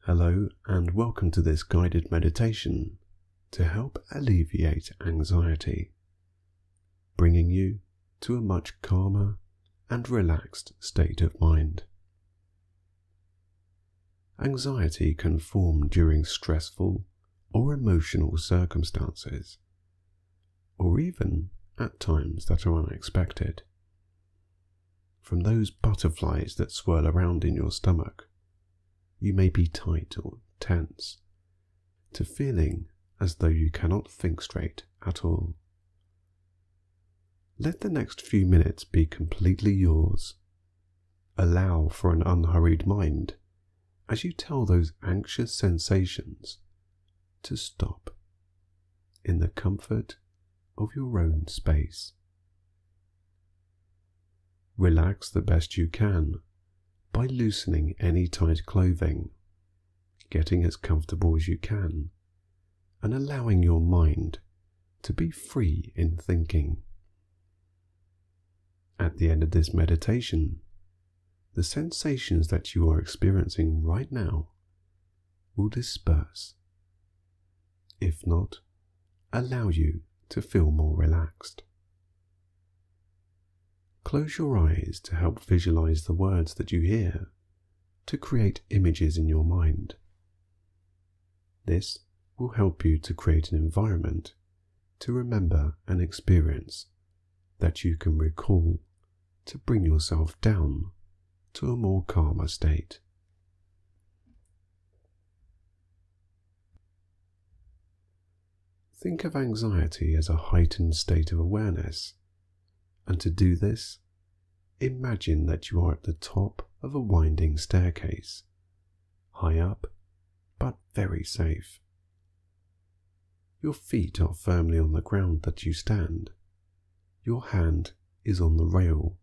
Hello and welcome to this guided meditation to help alleviate anxiety, bringing you to a much calmer and relaxed state of mind. Anxiety can form during stressful or emotional circumstances, or even at times that are unexpected. From those butterflies that swirl around in your stomach, you may be tight or tense, to feeling as though you cannot think straight at all. Let the next few minutes be completely yours. Allow for an unhurried mind as you tell those anxious sensations to stop in the comfort of your own space. Relax the best you can by loosening any tight clothing, getting as comfortable as you can, and allowing your mind to be free in thinking. At the end of this meditation, the sensations that you are experiencing right now will disperse. If not, allow you to feel more relaxed. Close your eyes to help visualize the words that you hear, to create images in your mind. This will help you to create an environment to remember an experience that you can recall to bring yourself down to a more calmer state. Think of anxiety as a heightened state of awareness, and to do this, imagine that you are at the top of a winding staircase, high up but very safe. Your feet are firmly on the ground that you stand. Your hand is on the rail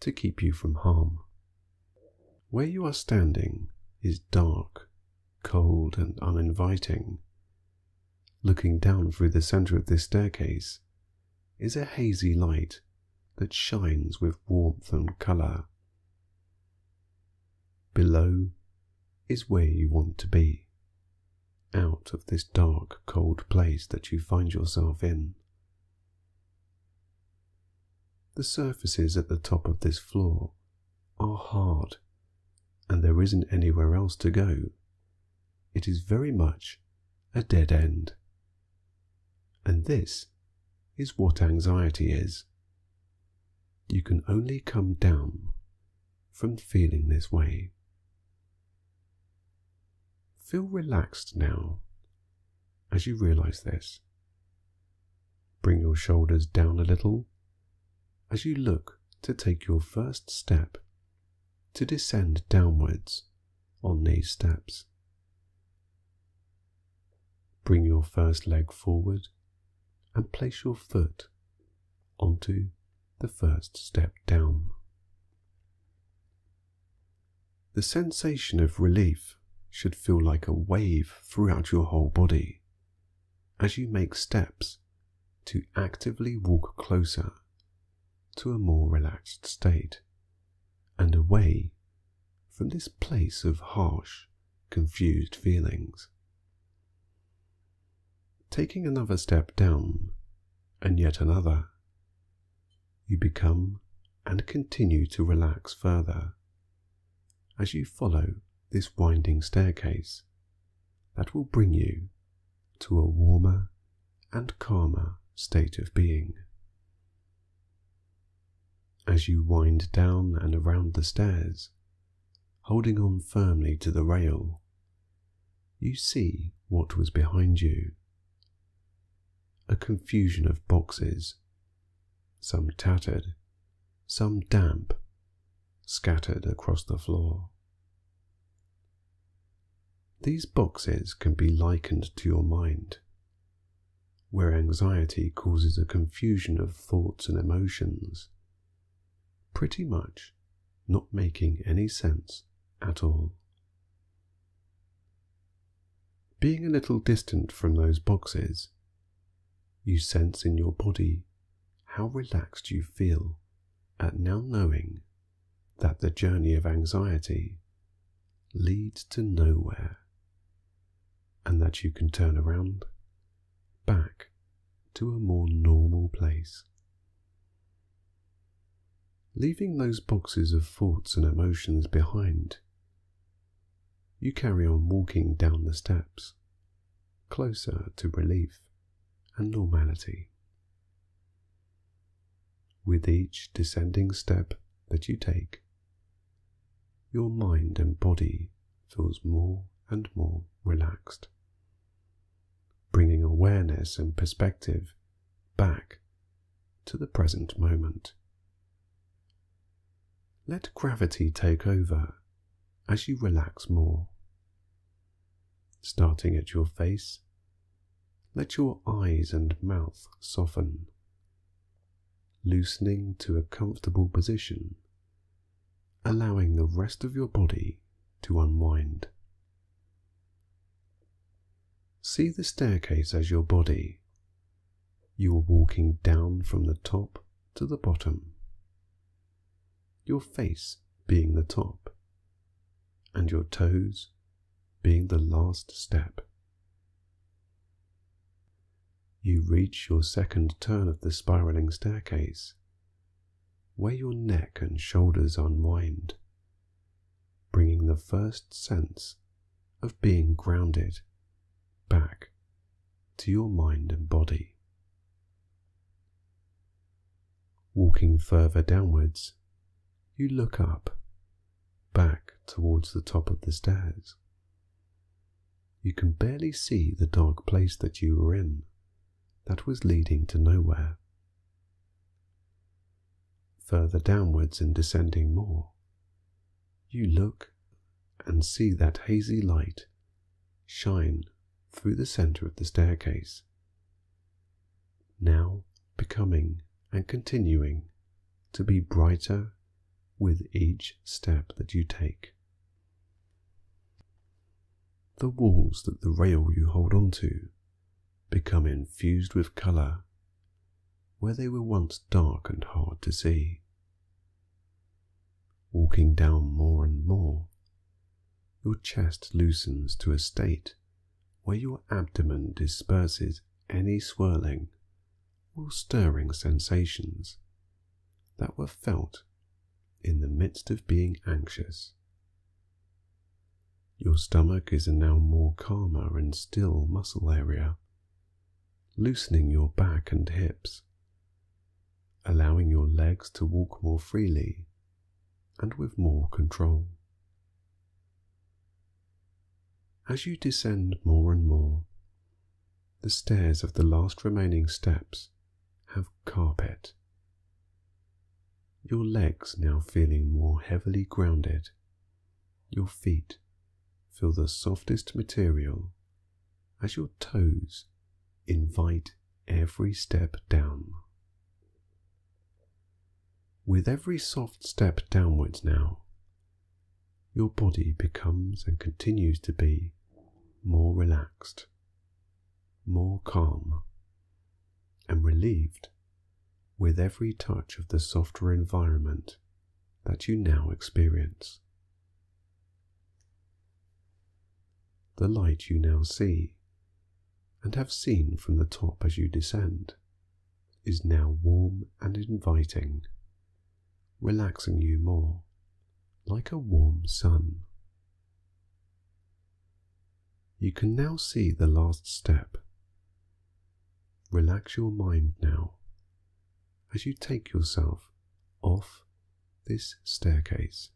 to keep you from harm. Where you are standing is dark, cold and uninviting. Looking down through the center of this staircase is a hazy light that shines with warmth and color. Below is where you want to be, out of this dark, cold place that you find yourself in. The surfaces at the top of this floor are hard, and there isn't anywhere else to go. It is very much a dead end. And this is what anxiety is. You can only come down from feeling this way. Feel relaxed now as you realize this. Bring your shoulders down a little as you look to take your first step to descend downwards on these steps. Bring your first leg forward and place your foot onto the first step down. The sensation of relief should feel like a wave throughout your whole body as you make steps to actively walk closer to a more relaxed state and away from this place of harsh, confused feelings. Taking another step down, and yet another, you become and continue to relax further as you follow this winding staircase that will bring you to a warmer and calmer state of being. As you wind down and around the stairs, holding on firmly to the rail, you see what was behind you. A confusion of boxes, some tattered, some damp, scattered across the floor. These boxes can be likened to your mind, where anxiety causes a confusion of thoughts and emotions, pretty much not making any sense at all. Being a little distant from those boxes, you sense in your body how relaxed you feel at now knowing that the journey of anxiety leads to nowhere and that you can turn around back to a more normal place. Leaving those boxes of thoughts and emotions behind, you carry on walking down the steps, closer to relief and normality. With each descending step that you take, your mind and body feels more and more relaxed, bringing awareness and perspective back to the present moment. Let gravity take over as you relax more. Starting at your face, let your eyes and mouth soften, loosening to a comfortable position, allowing the rest of your body to unwind. See the staircase as your body. You are walking down from the top to the bottom, your face being the top, and your toes being the last step. You reach your second turn of the spiraling staircase, where your neck and shoulders unwind, bringing the first sense of being grounded back to your mind and body. Walking further downwards, you look up, back towards the top of the stairs. You can barely see the dark place that you were in, that was leading to nowhere. Further downwards and descending more, you look and see that hazy light shine through the center of the staircase, now becoming and continuing to be brighter with each step that you take. The walls that the rail you hold onto become infused with colour where they were once dark and hard to see. Walking down more and more, your chest loosens to a state where your abdomen disperses any swirling or stirring sensations that were felt in the midst of being anxious. Your stomach is a now more calmer and still muscle area, loosening your back and hips, allowing your legs to walk more freely and with more control. As you descend more and more, the stairs of the last remaining steps have carpet. Your legs now feeling more heavily grounded, your feet feel the softest material as your toes invite every step down. With every soft step downwards now, your body becomes and continues to be more relaxed, more calm, and relieved with every touch of the softer environment that you now experience. The light you now see, and have seen from the top as you descend, is now warm and inviting, relaxing you more, like a warm sun. You can now see the last step. Relax your mind now, as you take yourself off this staircase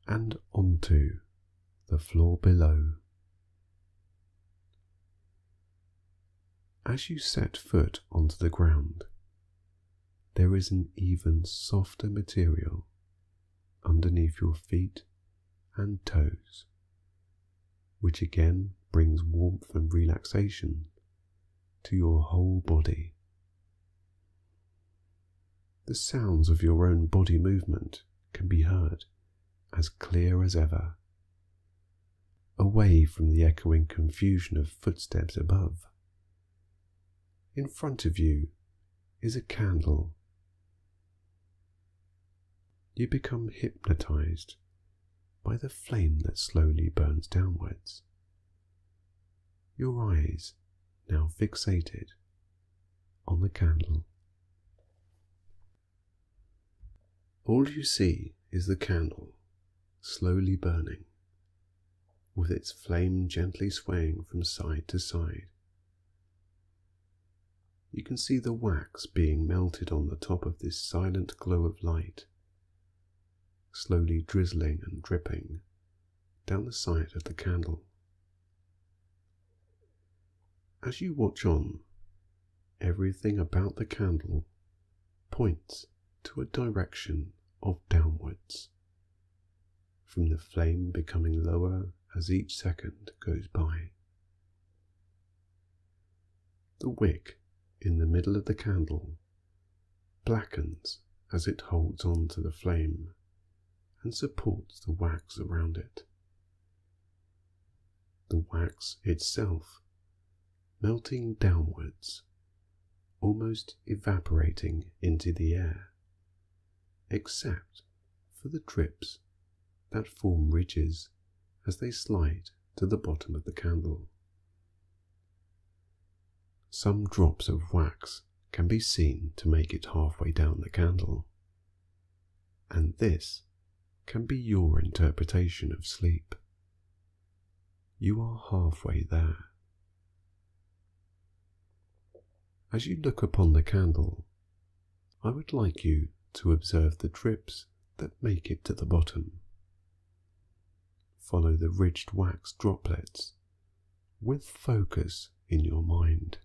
and onto the floor below. As you set foot onto the ground, there is an even softer material underneath your feet and toes, which again brings warmth and relaxation to your whole body. The sounds of your own body movement can be heard as clear as ever, away from the echoing confusion of footsteps above. In front of you is a candle. You become hypnotized by the flame that slowly burns downwards. your eyes now fixated on the candle. All you see is the candle slowly burning, with its flame gently swaying from side to side. You can see the wax being melted on the top of this silent glow of light, slowly drizzling and dripping down the side of the candle. As you watch on, everything about the candle points to a direction of downwards, from the flame becoming lower as each second goes by. The wick in the middle of the candle blackens as it holds on to the flame and supports the wax around it. The wax itself melting downwards, almost evaporating into the air, except for the drips that form ridges as they slide to the bottom of the candle. Some drops of wax can be seen to make it halfway down the candle, and this can be your interpretation of sleep. You are halfway there. As you look upon the candle, I would like you to observe the drips that make it to the bottom. Follow the ridged wax droplets with focus in your mind.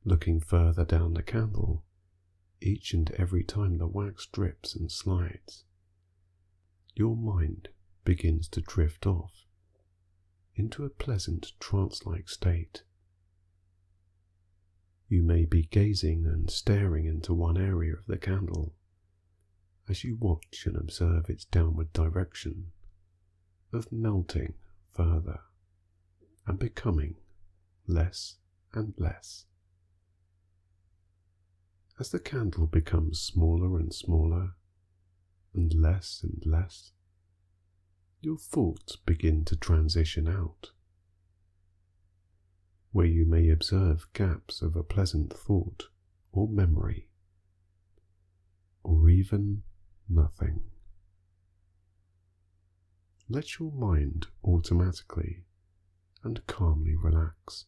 Looking further down the candle, each and every time the wax drips and slides, your mind begins to drift off into a pleasant trance-like state. You may be gazing and staring into one area of the candle as you watch and observe its downward direction of melting further and becoming less and less. As the candle becomes smaller and smaller and less, your thoughts begin to transition out, where you may observe gaps of a pleasant thought or memory, or even nothing. Let your mind automatically and calmly relax,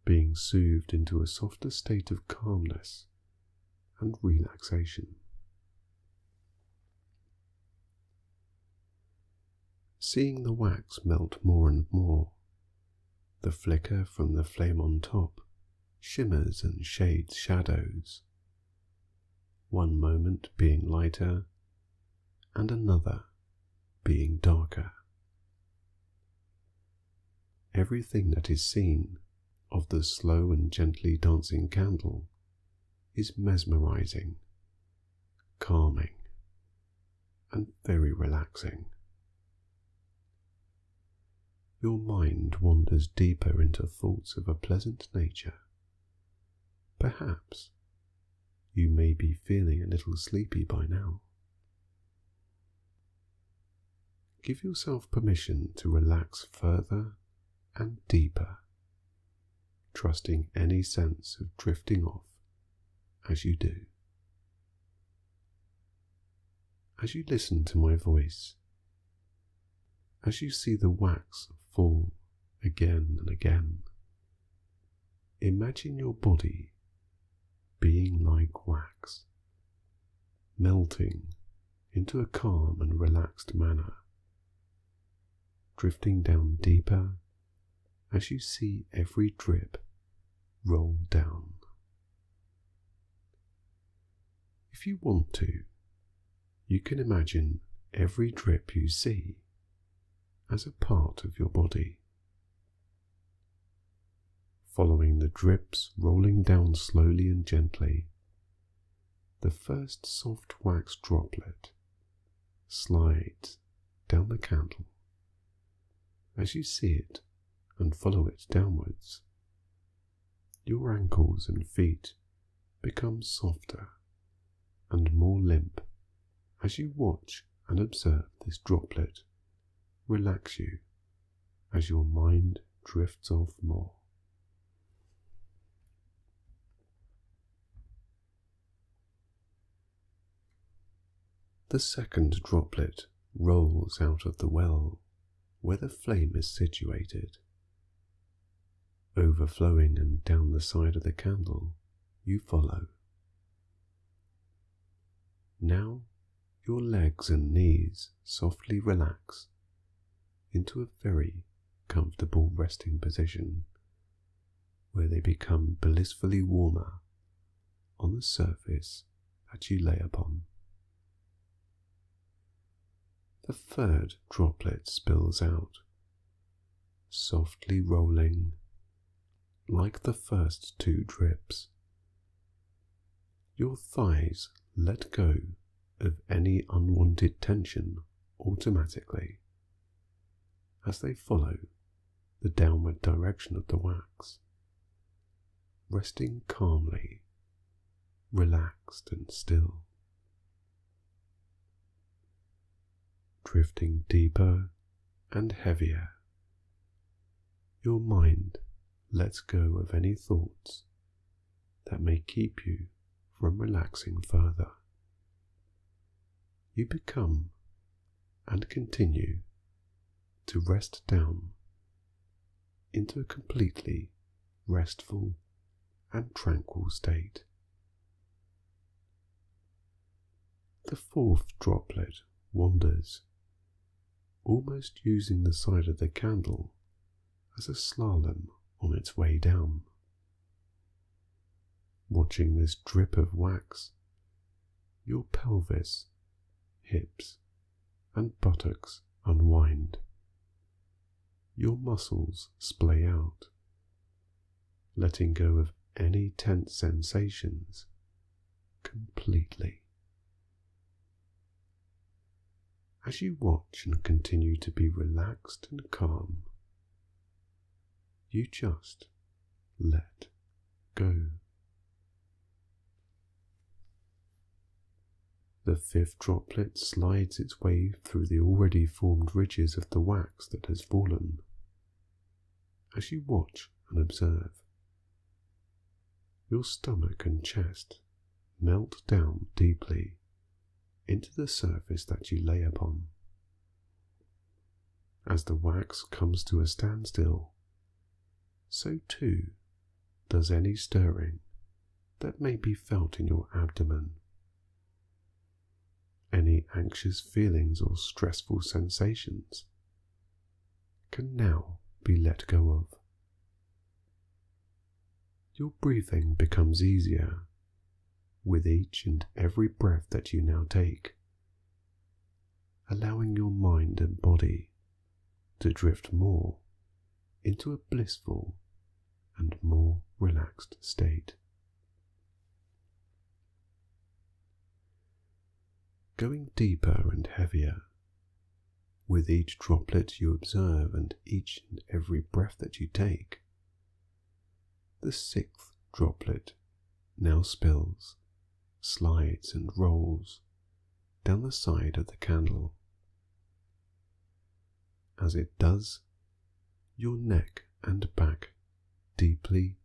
being soothed into a softer state of calmness and relaxation. Seeing the wax melt more and more, the flicker from the flame on top shimmers and shades shadows, one moment being lighter and another being darker. Everything that is seen of the slow and gently dancing candle is mesmerizing, calming, and very relaxing. Your mind wanders deeper into thoughts of a pleasant nature. Perhaps you may be feeling a little sleepy by now. Give yourself permission to relax further and deeper, trusting any sense of drifting off as you do. As you listen to my voice, as you see the wax fall again and again, imagine your body being like wax, melting into a calm and relaxed manner, drifting down deeper as you see every drip roll down. If you want to, you can imagine every drip you see as a part of your body, following the drips rolling down slowly and gently. The first soft wax droplet slides down the candle. As you see it and follow it downwards, your ankles and feet become softer and more limp as you watch and observe this droplet relax you as your mind drifts off more. The second droplet rolls out of the well where the flame is situated. Overflowing and down the side of the candle, you follow. Now your legs and knees softly relax into a very comfortable resting position where they become blissfully warmer on the surface that you lay upon. The third droplet spills out, softly rolling like the first two drips. Your thighs let go of any unwanted tension automatically as they follow the downward direction of the wax, resting calmly, relaxed and still. Drifting deeper and heavier, your mind lets go of any thoughts that may keep you from relaxing further. You become and continue to rest down into a completely restful and tranquil state. The fourth droplet wanders, almost using the side of the candle as a slalom on its way down. Watching this drip of wax, your pelvis, hips, and buttocks unwind. Your muscles splay out, letting go of any tense sensations completely. As you watch and continue to be relaxed and calm, you just let go. The fifth droplet slides its way through the already formed ridges of the wax that has fallen. As you watch and observe, your stomach and chest melt down deeply into the surface that you lay upon. As the wax comes to a standstill, so too does any stirring that may be felt in your abdomen. Any anxious feelings or stressful sensations can now be let go of. Your breathing becomes easier with each and every breath that you now take, allowing your mind and body to drift more into a blissful and more relaxed state. Going deeper and heavier with each droplet you observe and each and every breath that you take, the sixth droplet now spills, slides and rolls down the side of the candle. As it does, your neck and back deeply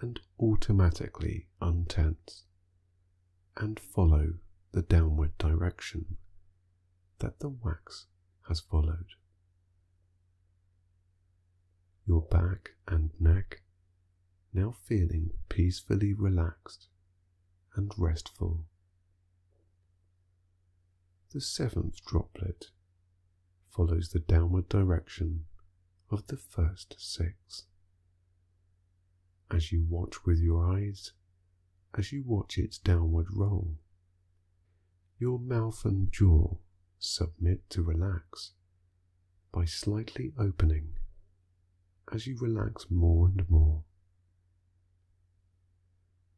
and automatically untense and follow the downward direction that the wax has followed. Your back and neck now feeling peacefully relaxed and restful. The seventh droplet follows the downward direction of the first six. As you watch with your eyes, as you watch its downward roll, your mouth and jaw submit to relax by slightly opening as you relax more and more.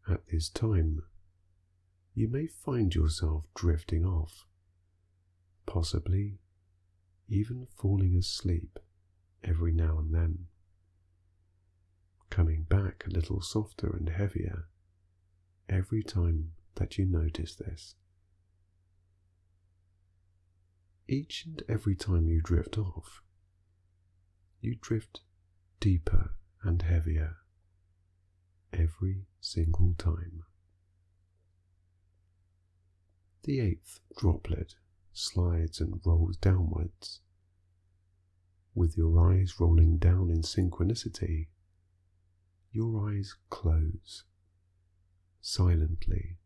At this time, you may find yourself drifting off, possibly even falling asleep every now and then, coming back a little softer and heavier every time that you notice this. Each and every time you drift off, you drift deeper and heavier every single time. The 8th droplet slides and rolls downwards, with your eyes rolling down in synchronicity. Your eyes close, silently,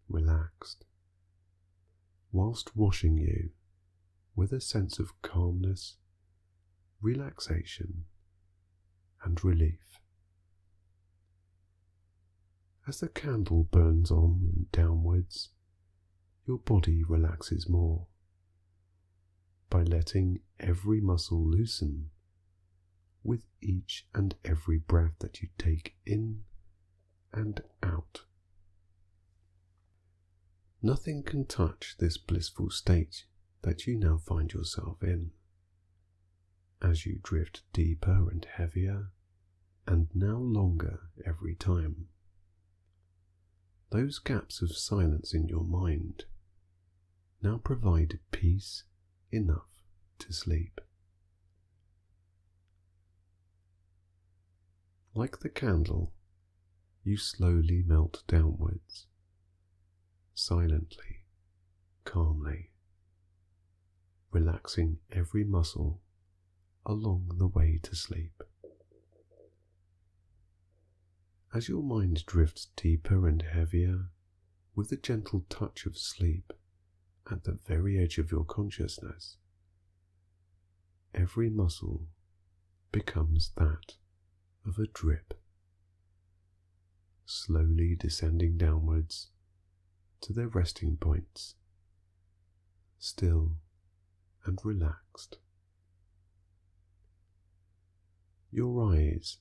relaxed, whilst washing you with a sense of calmness, relaxation, and relief. As the candle burns on and downwards, your body relaxes more by letting every muscle loosen with each and every breath that you take in and out. Nothing can touch this blissful state that you now find yourself in, as you drift deeper and heavier and now longer every time. Those gaps of silence in your mind now provide peace enough to sleep. Like the candle, you slowly melt downwards, silently, calmly, relaxing every muscle along the way to sleep. As your mind drifts deeper and heavier with the gentle touch of sleep at the very edge of your consciousness, every muscle becomes that of a drip, slowly descending downwards to their resting points, still and relaxed. Your eyes,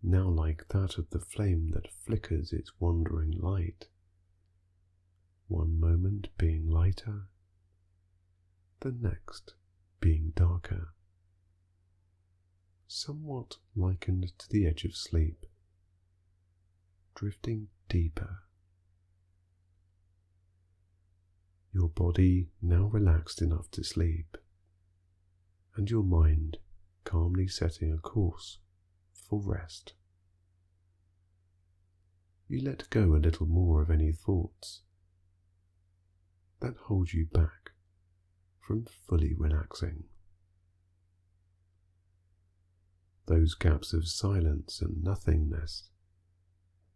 now like that of the flame that flickers its wandering light, one moment being lighter, the next being darker, somewhat likened to the edge of sleep, drifting deeper. Your body now relaxed enough to sleep, and your mind calmly setting a course for rest. You let go a little more of any thoughts that hold you back from fully relaxing. Those gaps of silence and nothingness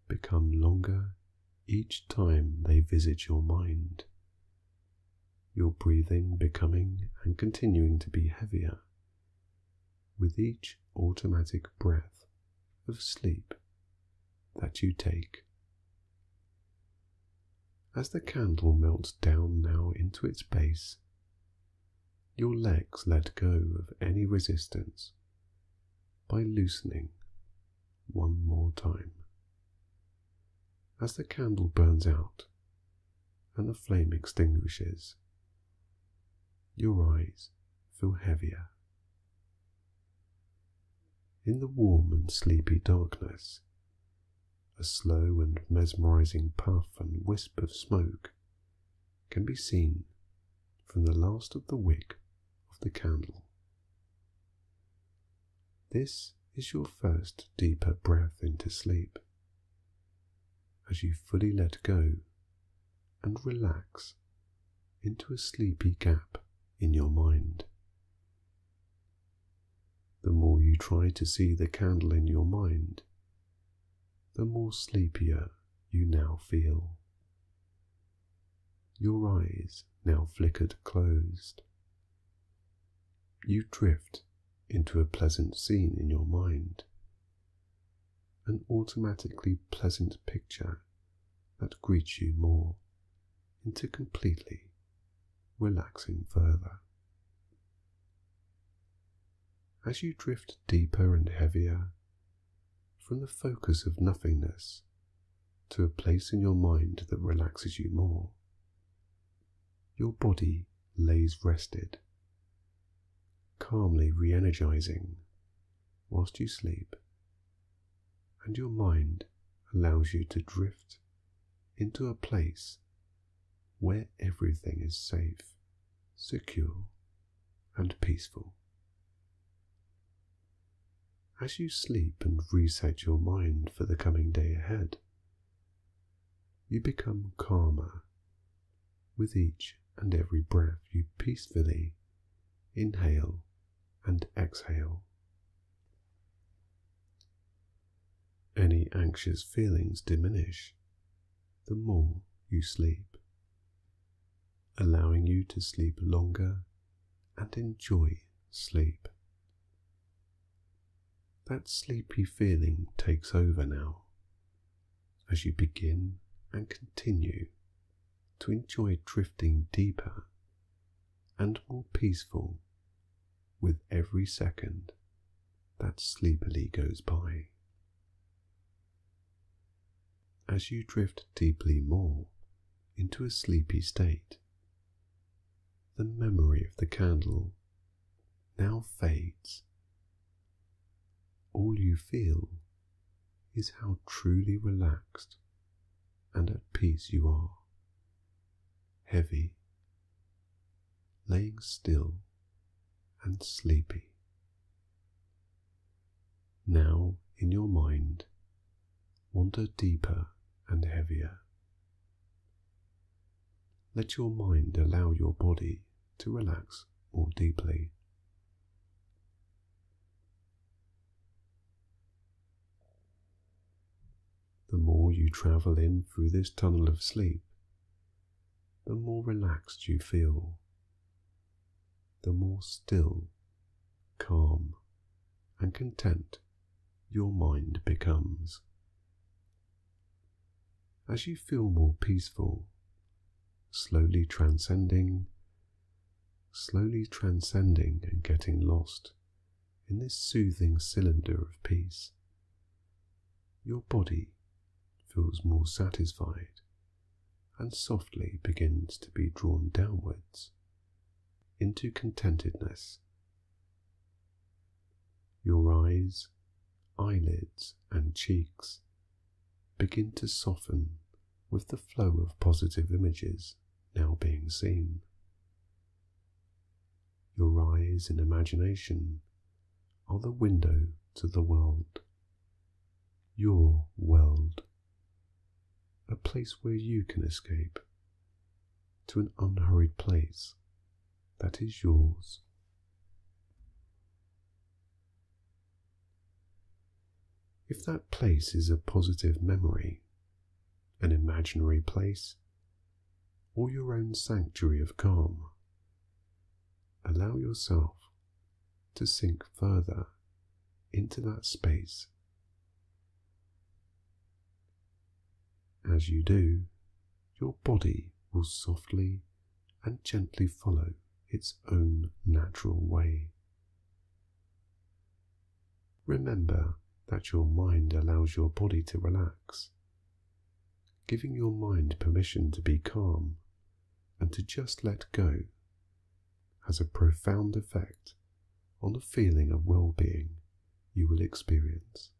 become longer each time they visit your mind, your breathing becoming and continuing to be heavier with each automatic breath of sleep that you take. As the candle melts down now into its base, your legs let go of any resistance by loosening one more time. As the candle burns out and the flame extinguishes, your eyes feel heavier. In the warm and sleepy darkness, a slow and mesmerizing puff and wisp of smoke can be seen from the last of the wick of the candle. This is your first deeper breath into sleep, as you fully let go and relax into a sleepy gap in your mind. The more you try to see the candle in your mind, the more sleepier you now feel. Your eyes now flickered closed. You drift into a pleasant scene in your mind, an automatically pleasant picture that greets you more into completely relaxing further. As you drift deeper and heavier from the focus of nothingness to a place in your mind that relaxes you more, your body lays rested, calmly re-energizing whilst you sleep, and your mind allows you to drift into a place where everything is safe, secure, and peaceful. As you sleep and reset your mind for the coming day ahead, you become calmer with each and every breath you peacefully inhale and exhale. Any anxious feelings diminish the more you sleep, allowing you to sleep longer and enjoy sleep. That sleepy feeling takes over now as you begin and continue to enjoy drifting deeper and more peaceful with every second that sleepily goes by. As you drift deeply more into a sleepy state, the memory of the candle now fades. All you feel is how truly relaxed and at peace you are, heavy, laying still and sleepy. Now in your mind, wander deeper and heavier. Let your mind allow your body to relax more deeply. The more you travel in through this tunnel of sleep, the more relaxed you feel, the more still, calm, and content your mind becomes. As you feel more peaceful, slowly transcending and getting lost in this soothing cylinder of peace, your body feels more satisfied and softly begins to be drawn downwards into contentedness. Your eyes, eyelids, and cheeks begin to soften with the flow of positive images now being seen. Your eyes in imagination are the window to the world, your world, a place where you can escape to an unhurried place that is yours. If that place is a positive memory, an imaginary place, or your own sanctuary of calm, allow yourself to sink further into that space. As you do, your body will softly and gently follow its own natural way. Remember that your mind allows your body to relax. Giving your mind permission to be calm and to just let go has a profound effect on the feeling of well-being you will experience.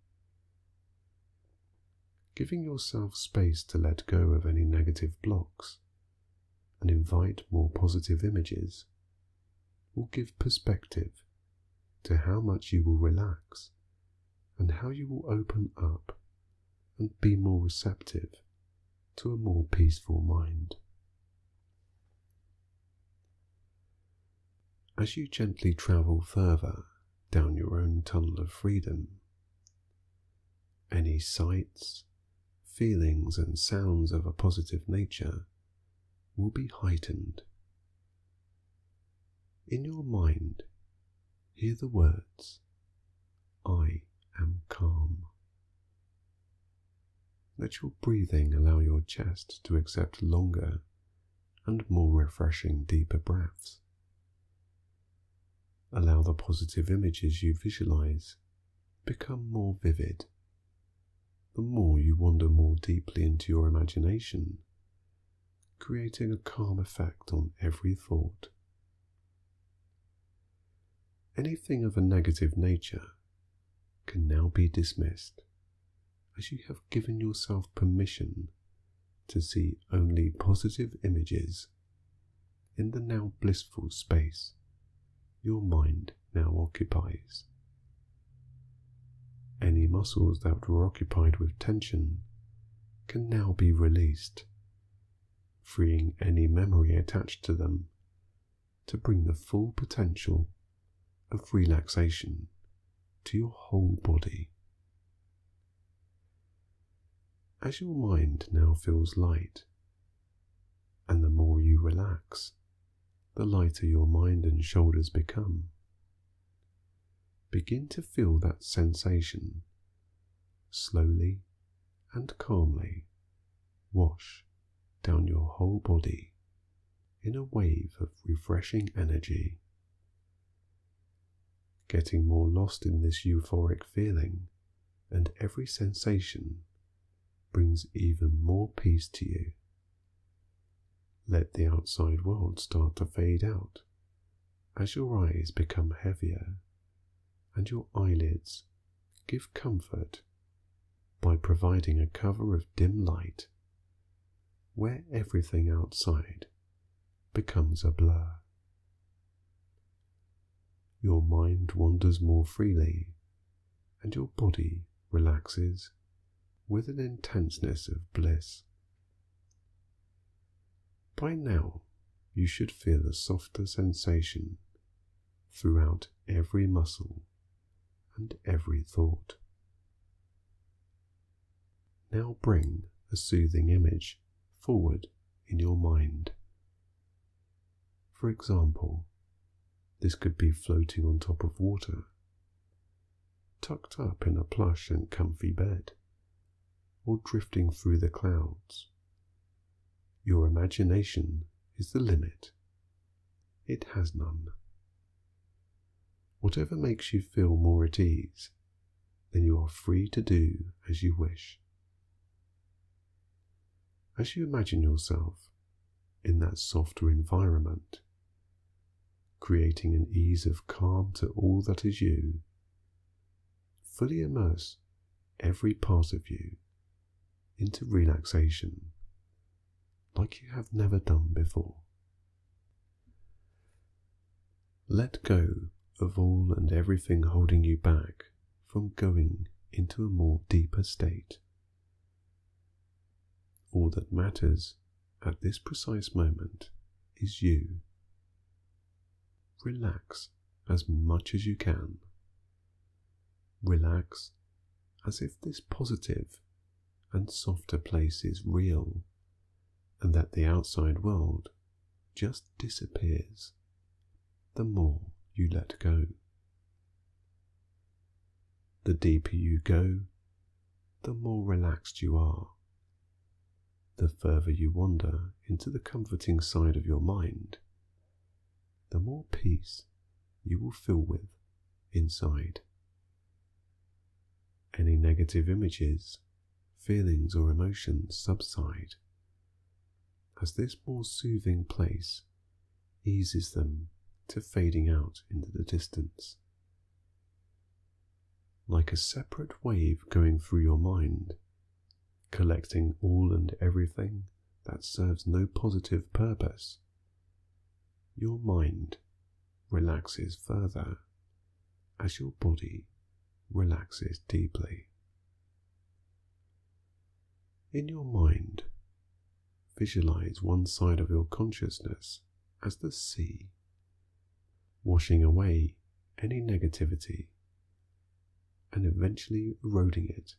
Giving yourself space to let go of any negative blocks and invite more positive images will give perspective to how much you will relax and how you will open up and be more receptive to a more peaceful mind. As you gently travel further down your own tunnel of freedom, any sights, feelings and sounds of a positive nature will be heightened. In your mind, hear the words, "I am calm." Let your breathing allow your chest to accept longer and more refreshing deeper breaths. Allow the positive images you visualize become more vivid. The more you wander more deeply into your imagination, creating a calm effect on every thought. Anything of a negative nature can now be dismissed, as you have given yourself permission to see only positive images in the now blissful space your mind now occupies. Any muscles that were occupied with tension can now be released, freeing any memory attached to them to bring the full potential of relaxation to your whole body. As your mind now feels light, and the more you relax, the lighter your mind and shoulders become, begin to feel that sensation slowly and calmly wash down your whole body in a wave of refreshing energy. Getting more lost in this euphoric feeling, and every sensation brings even more peace to you. Let the outside world start to fade out as your eyes become heavier and your eyelids give comfort by providing a cover of dim light where everything outside becomes a blur. Your mind wanders more freely and your body relaxes with an intenseness of bliss. By now, you should feel a softer sensation throughout every muscle and every thought. Now bring a soothing image forward in your mind. For example, this could be floating on top of water, tucked up in a plush and comfy bed, or drifting through the clouds. Your imagination is the limit. It has none. Whatever makes you feel more at ease, then you are free to do as you wish. As you imagine yourself in that softer environment, creating an ease of calm to all that is you, fully immerse every part of you into relaxation like you have never done before. Let go of all and everything holding you back from going into a more deeper state. All that matters at this precise moment is you. Relax as much as you can. Relax as if this positive and softer place is real, and that the outside world just disappears the more you let go. The deeper you go, the more relaxed you are. The further you wander into the comforting side of your mind, the more peace you will fill with inside. Any negative images, feelings or emotions subside as this more soothing place eases them to fading out into the distance. Like a separate wave going through your mind, collecting all and everything that serves no positive purpose, your mind relaxes further as your body relaxes deeply. In your mind, visualize one side of your consciousness as the sea, washing away any negativity and eventually eroding it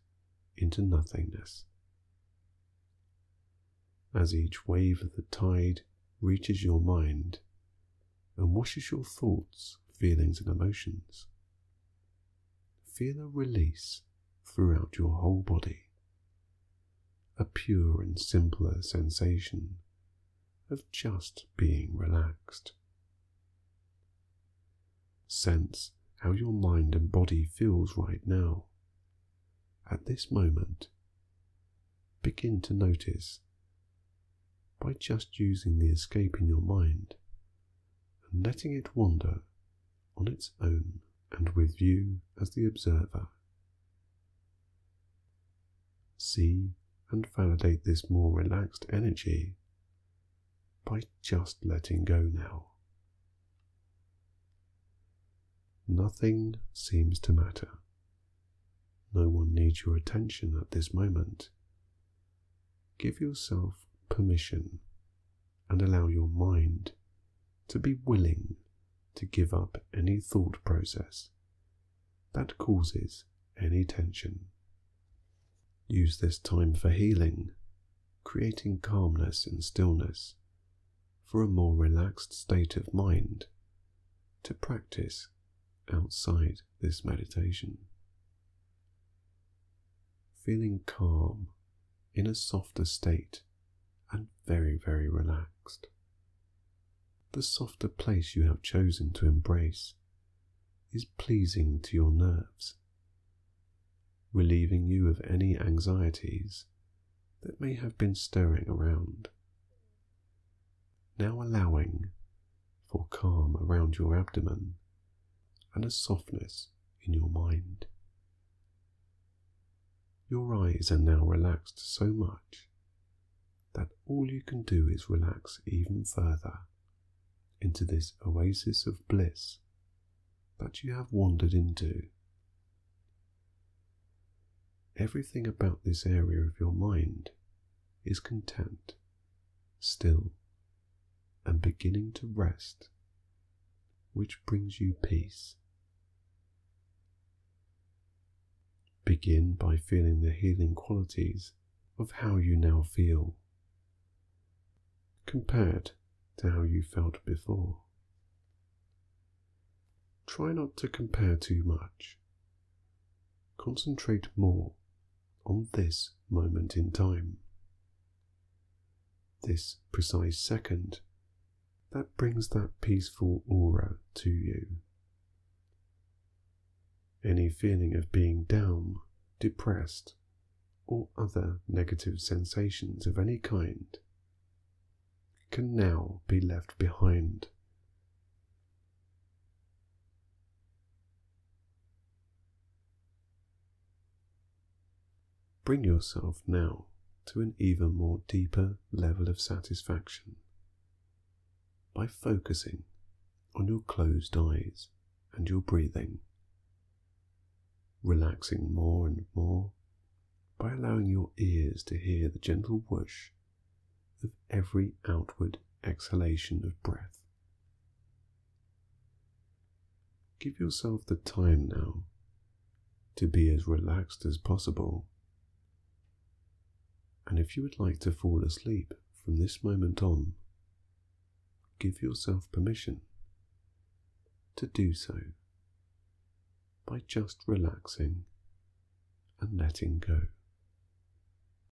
into nothingness. As each wave of the tide reaches your mind and washes your thoughts, feelings and emotions, feel a release throughout your whole body, a pure and simpler sensation of just being relaxed. Sense how your mind and body feels right now. At this moment, begin to notice by just using the escape in your mind and letting it wander on its own and with you as the observer. See and validate this more relaxed energy by just letting go now. Nothing seems to matter. no one needs your attention at this moment, give yourself permission and allow your mind to be willing to give up any thought process that causes any tension. Use this time for healing, creating calmness and stillness for a more relaxed state of mind to practice outside this meditation. Feeling calm in a softer state and very, very relaxed. The softer place you have chosen to embrace is pleasing to your nerves, relieving you of any anxieties that may have been stirring around. Now allowing for calm around your abdomen and a softness in your mind. Your eyes are now relaxed so much that all you can do is relax even further into this oasis of bliss that you have wandered into. Everything about this area of your mind is content, still, and beginning to rest, which brings you peace. Begin by feeling the healing qualities of how you now feel, compared to how you felt before. Try not to compare too much. Concentrate more on this moment in time, this precise second that brings that peaceful aura to you. Any feeling of being down, depressed, or other negative sensations of any kind can now be left behind. Bring yourself now to an even more deeper level of satisfaction by focusing on your closed eyes and your breathing, relaxing more and more by allowing your ears to hear the gentle whoosh of every outward exhalation of breath. Give yourself the time now to be as relaxed as possible, and if you would like to fall asleep from this moment on, give yourself permission to do so by just relaxing and letting go.